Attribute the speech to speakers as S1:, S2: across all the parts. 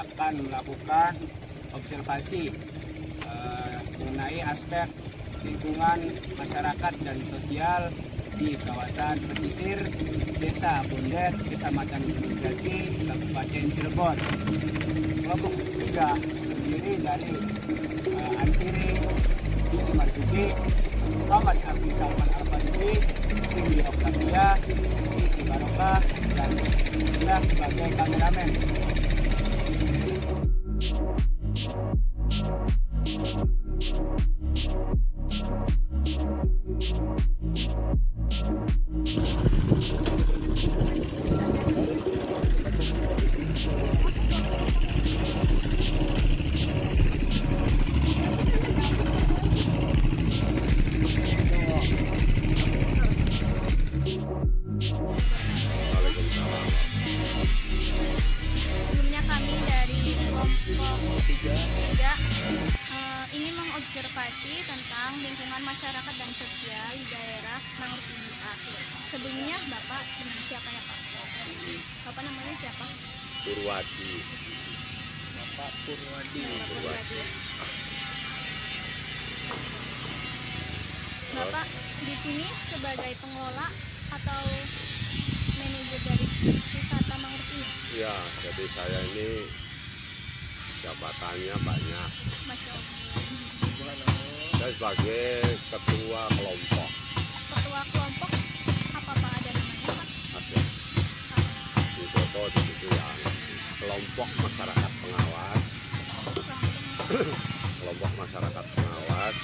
S1: akan melakukan observasi mengenai aspek lingkungan masyarakat dan sosial di kawasan pesisir Desa Bondet, Kecamatan Gunung Jati, Kabupaten Cirebon. Kelompok ketiga terdiri dari Ansiri, Didi Marsuki, Muhammad Abdi Salman Al-Fadli, Singgi Oktavia, Siti Barokah, dan saya sebagai kameramen.
S2: Sebelumnya kami dari kelompok 3 ini mengobservasi tentang lingkungan masyarakat dan sosial di daerah Mangrove ini, Pak. Sebelumnya Bapak dengan siapa ya, Pak? Bapak namanya siapa?
S3: Purwadi.
S1: Bapak Purwadi.
S2: Bapak di sini sebagai pengelola atau manajer dari wisata mangrove ini?
S3: Ya, jadi saya ini jabatannya banyak.
S2: Masya Allah.
S3: Saya sebagai ketua kelompok.
S2: Ketua kelompok apa Pak, ada namanya Pak?
S3: Ada di foto di situ yang kelompok masyarakat pengawas. Kelompok masyarakat pengawas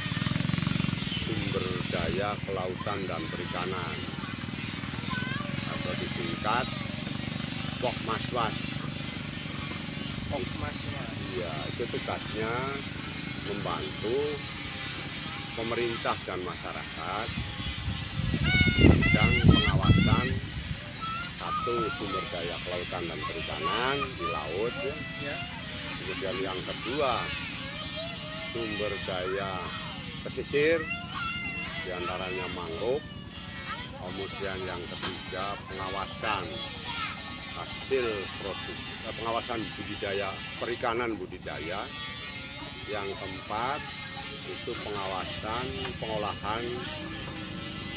S3: sumber daya kelautan dan perikanan atau disingkat Pokmaswas.
S1: Pokmaswas.
S3: Ya, itu tugasnya membantu pemerintah dan masyarakat di bidang pengawasan satu sumber daya kelautan dan perikanan di laut,
S1: Ya.
S3: kemudian yang kedua sumber daya pesisir diantaranya mangrove, kemudian yang ketiga pengawasan hasil produk, pengawasan budidaya perikanan budidaya, yang keempat itu pengawasan pengolahan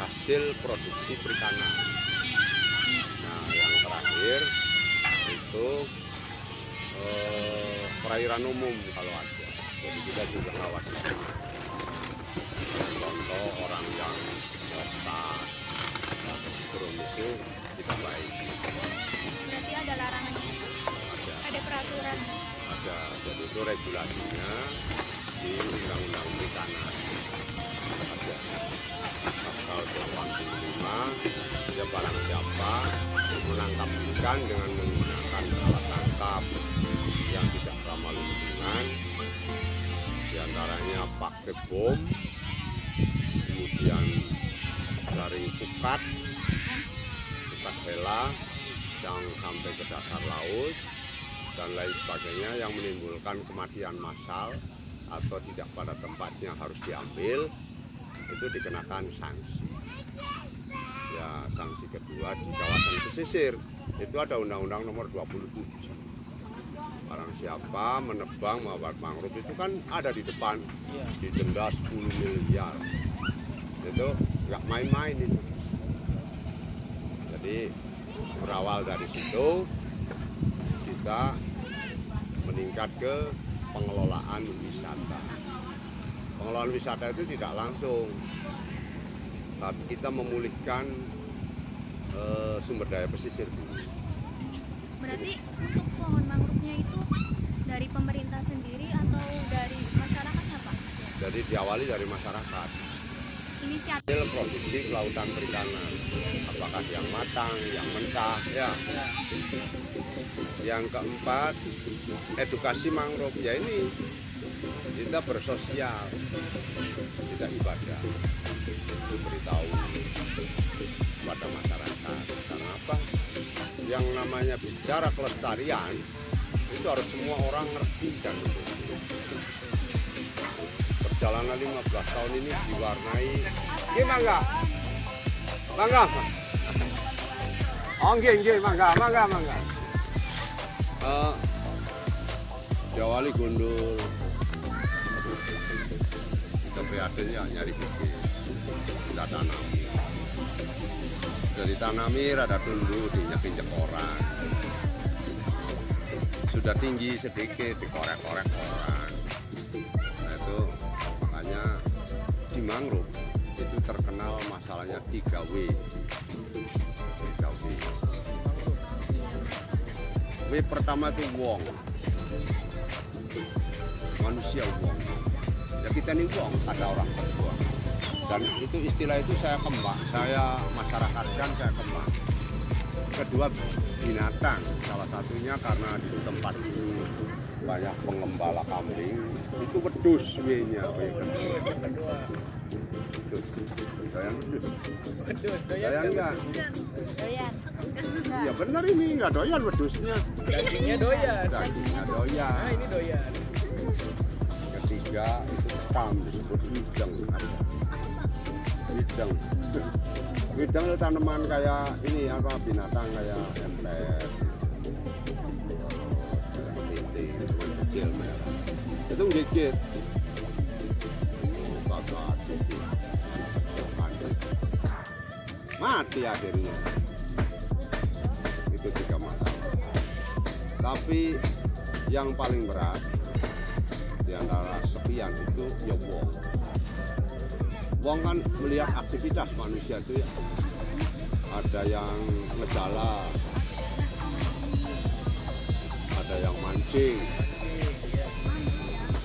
S3: hasil produksi perikanan. Nah, yang terakhir itu perairan umum kalau ada. Jadi kita juga ngawasi. Contoh orang yang lepas turun itu kita baik.
S2: Berarti ada larangan, ada peraturan.
S3: Ada, jadi itu regulasinya di Undang-Undang Perikanan. Ada pasal 85, ya barang siapa menangkap ikan dengan menggunakan alat tangkap yang tidak ramah lingkungan, diantaranya pakai bom, kemudian jaring pukat hela yang sampai ke dasar laut dan lain sebagainya yang menimbulkan kematian massal atau tidak pada tempatnya harus diambil, itu dikenakan sanksi. Ya, sanksi kedua di kawasan pesisir itu ada Undang-Undang Nomor 27. Barang siapa menebang membuat mangrove itu kan ada di depan, didenda 10 miliar. Itu nggak main-main itu. Jadi berawal dari situ kita meningkat ke pengelolaan wisata. Pengelolaan wisata itu tidak langsung, tapi kita memulihkan sumber daya pesisir.
S2: Berarti untuk pohon mangrove-nya itu dari pemerintah sendiri atau dari masyarakatnya Pak?
S3: Jadi diawali dari masyarakat.
S2: Inisiatif.
S3: Hasil produksi kelautan perikanan, apakah yang matang, yang mentah, ya. Yang keempat, edukasi mangrove. Ya ini kita bersosial, kita ibadah, itu beritahu kepada masyarakat. Karena apa? Yang namanya bicara kelestarian itu harus semua orang ngerti dan mengerti. Perjalanan 15 tahun ini diwarnai gimana? Mangga. Oh, mangga. diawali gundul, kita prihatin ya nyari bibit, kita tanami. Sudah ditanami, rada tumbuh, diinjak-injak orang. Sudah tinggi sedikit, dikorek-korek orang. Nah itu makanya di mangrove itu terkenal masalahnya 3W. 3W. W pertama itu wong. Manusia wong. Ya kita nih wong, ada orang berdua. Dan itu istilah itu saya masyarakatkan kayak kembang. Kedua binatang, salah satunya karena di tempat itu banyak pengembala kambing, itu wedus W-nya. Doyan wedus. Doyan enggak?
S2: Doyan.
S3: Ya benar ini enggak doyan wedusnya.
S1: Dagingnya doyan.
S3: Dagingnya doyan.
S1: Nah ini doyan.
S3: Ketiga itu tam disebut wideng. Wideng. Wideng itu tanaman kayak ini apa binatang kayak emper, kayak kepiting, kecil mereka. Itu menggigit. Mati akhirnya. Itu 3 masalah. Tapi yang paling berat di antara sekian itu ya wong. Wong kan melihat aktivitas manusia itu ya. Ada yang ngejala, ada yang mancing,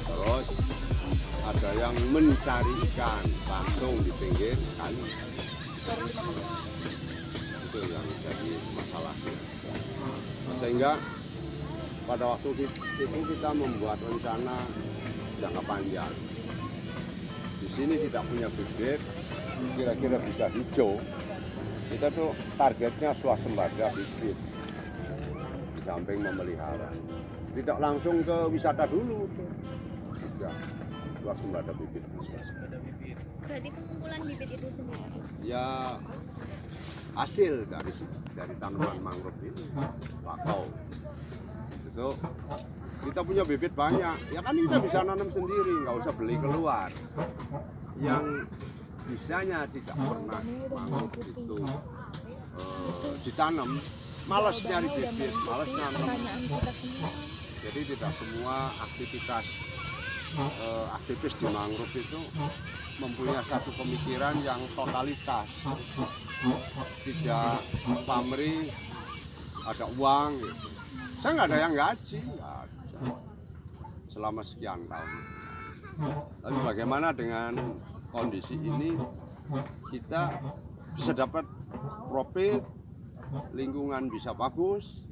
S3: terus ada yang mencari ikan langsung di pinggir kali. Itu yang jadi masalahnya. Sehingga pada waktu itu kita membuat rencana jangka panjang. Di sini tidak punya bibit, kira-kira bisa hijau. Kita tuh targetnya swasembada bibit, di samping memelihara. Tidak langsung ke wisata dulu, tidak. Swasembada bibit.
S2: Berarti pengumpulan bibit itu sendiri?
S3: Ya hasil dari tanaman mangrove ini, bakau. Itu kita punya bibit banyak, ya kan kita bisa nanam sendiri, nggak usah beli keluar. Yang bisanya tidak pernah mangrove itu ditanam, malas nyari bibit, malas nanam. Jadi tidak semua aktivis di mangrove itu mempunyai satu pemikiran yang totalitas, tidak pamrih, ada uang. Gitu. Saya nggak ada yang gaji, nggak ada. Selama sekian tahun. Tapi bagaimana dengan kondisi ini kita bisa dapat profit, lingkungan bisa bagus,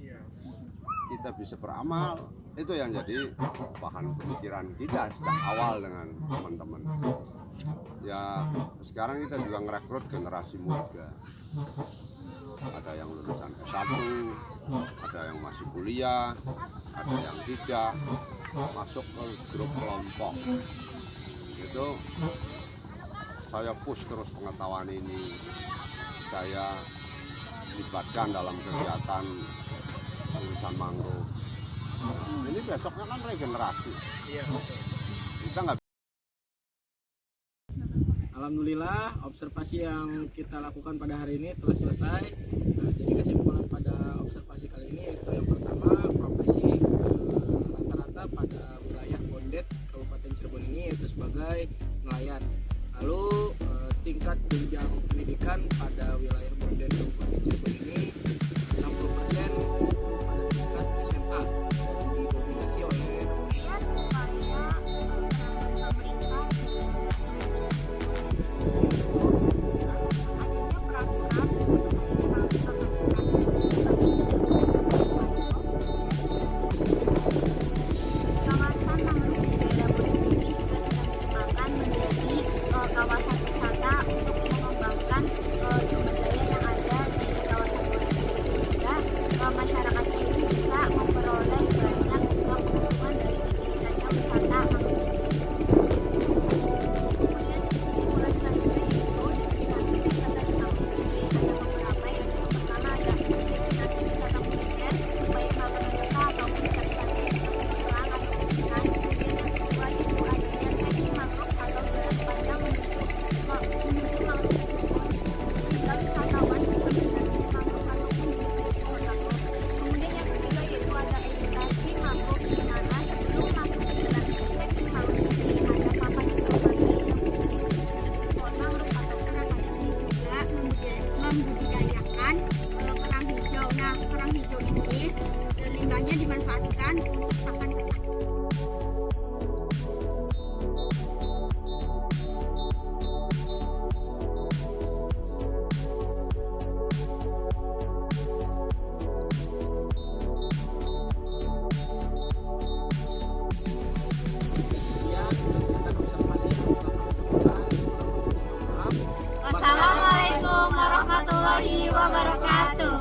S3: kita bisa beramal. Itu yang jadi bahan pemikiran kita sejak awal dengan teman-teman. Ya sekarang kita juga merekrut generasi muda. Ada yang lulusan S1, ada yang masih kuliah, ada yang tidak, masuk ke grup kelompok. Itu saya push terus pengetahuan ini, saya libatkan dalam kegiatan urusan mangrove. Ini besoknya kan regenerasi. Kita nggak.
S1: Alhamdulillah observasi yang kita lakukan pada hari ini telah selesai. Jadi kesimpulan pada observasi kali ini yaitu yang pertama, profesi rata-rata pada wilayah Bondet Kabupaten Cirebon ini yaitu sebagai nelayan. Lalu tingkat jenjang pendidikan pada wilayah Bondet Kabupaten Cirebon ini 60% pada tingkat SMA, didominasi oleh
S2: kawasan wisata untuk mengembangkan sumber daya yang ada di kawasan Bondet, sehingga warahmatullahi wabarakatuh.